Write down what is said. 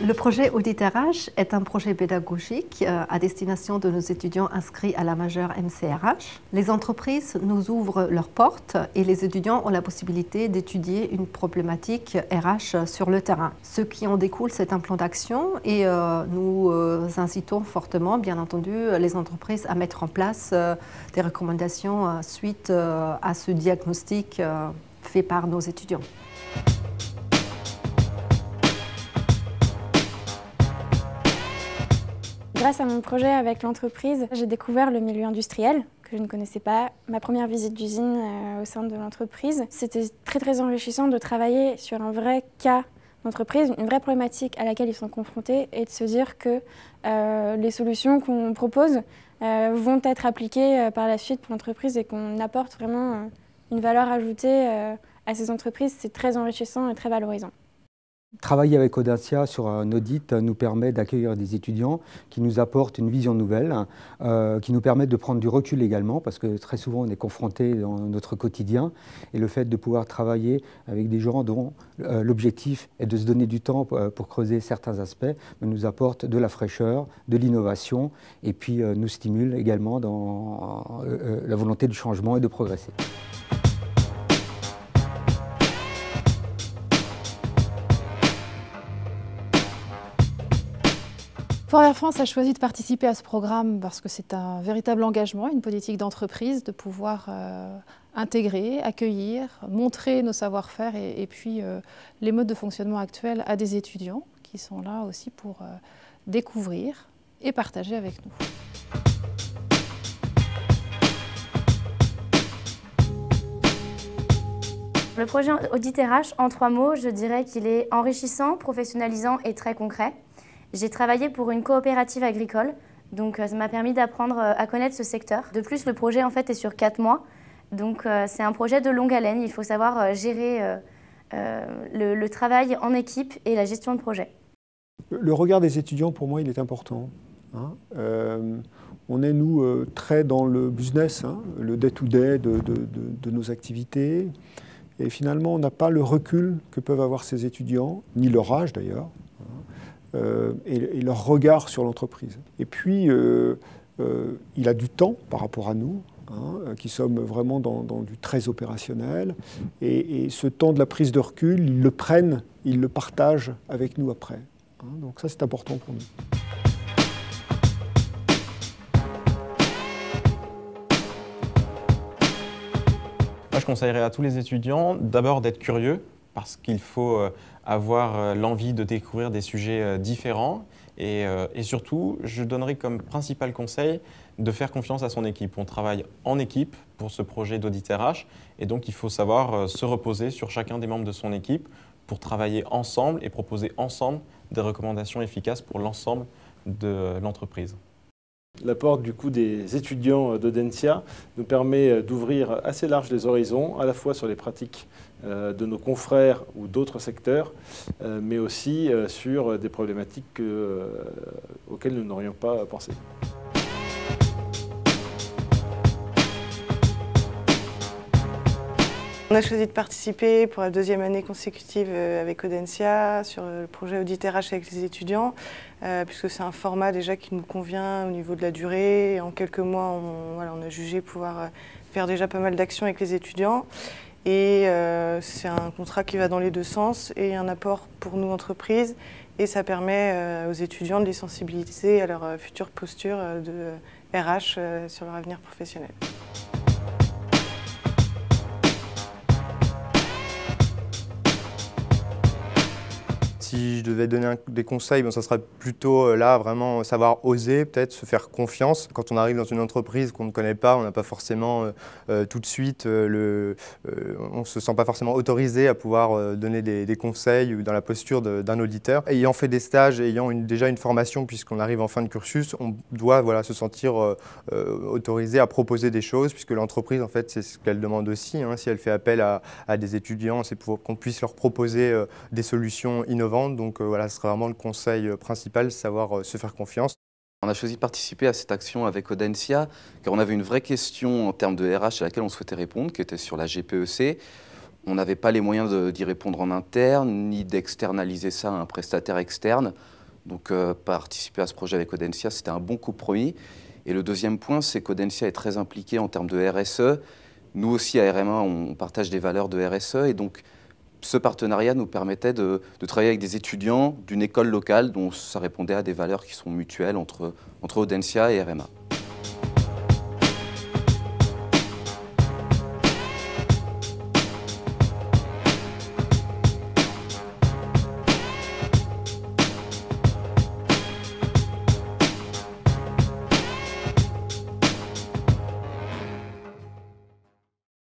Le projet Audit RH est un projet pédagogique à destination de nos étudiants inscrits à la majeure MCRH. Les entreprises nous ouvrent leurs portes et les étudiants ont la possibilité d'étudier une problématique RH sur le terrain. Ce qui en découle, c'est un plan d'action et nous incitons fortement, bien entendu, les entreprises à mettre en place des recommandations suite à ce diagnostic fait par nos étudiants. Grâce à mon projet avec l'entreprise, j'ai découvert le milieu industriel que je ne connaissais pas. Ma première visite d'usine au sein de l'entreprise, c'était très enrichissant de travailler sur un vrai cas d'entreprise, une vraie problématique à laquelle ils sont confrontés et de se dire que les solutions qu'on propose vont être appliquées par la suite pour l'entreprise et qu'on apporte vraiment une valeur ajoutée à ces entreprises. C'est très enrichissant et très valorisant. Travailler avec Audencia sur un audit nous permet d'accueillir des étudiants qui nous apportent une vision nouvelle, qui nous permettent de prendre du recul également, parce que très souvent on est confronté dans notre quotidien, et le fait de pouvoir travailler avec des gens dont l'objectif est de se donner du temps pour creuser certains aspects nous apporte de la fraîcheur, de l'innovation, et puis nous stimule également dans la volonté du changement et de progresser. Ford Air France a choisi de participer à ce programme parce que c'est un véritable engagement, une politique d'entreprise, de pouvoir intégrer, accueillir, montrer nos savoir-faire et puis les modes de fonctionnement actuels à des étudiants qui sont là aussi pour découvrir et partager avec nous. Le projet Audit RH, en 3 mots, je dirais qu'il est enrichissant, professionnalisant et très concret. J'ai travaillé pour une coopérative agricole, donc ça m'a permis d'apprendre à connaître ce secteur. De plus, le projet en fait est sur 4 mois, donc c'est un projet de longue haleine. Il faut savoir gérer le travail en équipe et la gestion de projet. Le regard des étudiants, pour moi, il est important. On est, nous, très dans le business, le day-to-day de nos activités. Et finalement, on n'a pas le recul que peuvent avoir ces étudiants, ni leur âge d'ailleurs. Et leur regard sur l'entreprise. Et puis, il a du temps par rapport à nous, qui sommes vraiment dans du très opérationnel. Et ce temps de la prise de recul, ils le prennent, ils le partagent avec nous après. Donc ça, c'est important pour nous. Moi, je conseillerais à tous les étudiants d'abord d'être curieux, parce qu'il faut avoir l'envie de découvrir des sujets différents. Et surtout, je donnerai comme principal conseil de faire confiance à son équipe. On travaille en équipe pour ce projet d'audit RH, et donc il faut savoir se reposer sur chacun des membres de son équipe pour travailler ensemble et proposer ensemble des recommandations efficaces pour l'ensemble de l'entreprise. L'apport du coup des étudiants d'Audencia nous permet d'ouvrir assez large les horizons, à la fois sur les pratiques de nos confrères ou d'autres secteurs, mais aussi sur des problématiques auxquelles nous n'aurions pas pensé. On a choisi de participer pour la 2e année consécutive avec Audencia sur le projet Audit RH avec les étudiants, puisque c'est un format déjà qui nous convient au niveau de la durée. En quelques mois, on a jugé pouvoir faire déjà pas mal d'actions avec les étudiants. Et c'est un contrat qui va dans les 2 sens et un apport pour nous, entreprises. Et ça permet aux étudiants de les sensibiliser à leur future posture de RH sur leur avenir professionnel. Si je devais donner des conseils, ça serait plutôt là, vraiment savoir oser, peut-être se faire confiance. Quand on arrive dans une entreprise qu'on ne connaît pas, on n'a pas forcément tout de suite, on ne se sent pas forcément autorisé à pouvoir donner des conseils dans la posture d'un auditeur. Ayant fait des stages, ayant déjà une formation, puisqu'on arrive en fin de cursus, on doit se sentir autorisé à proposer des choses, puisque l'entreprise, en fait, c'est ce qu'elle demande aussi. Si elle fait appel à des étudiants, c'est pour qu'on puisse leur proposer des solutions innovantes. Donc voilà, ce sera vraiment le conseil principal, savoir se faire confiance. On a choisi de participer à cette action avec Audencia, car on avait une vraie question en termes de RH à laquelle on souhaitait répondre, qui était sur la GPEC. On n'avait pas les moyens d'y répondre en interne, ni d'externaliser ça à un prestataire externe. Donc participer à ce projet avec Audencia, c'était un bon compromis. Et le deuxième point, c'est qu'Audencia est très impliqué en termes de RSE. Nous aussi, à RMA, on partage des valeurs de RSE. Et donc, ce partenariat nous permettait de travailler avec des étudiants d'une école locale dont ça répondait à des valeurs qui sont mutuelles entre Audencia et RMA.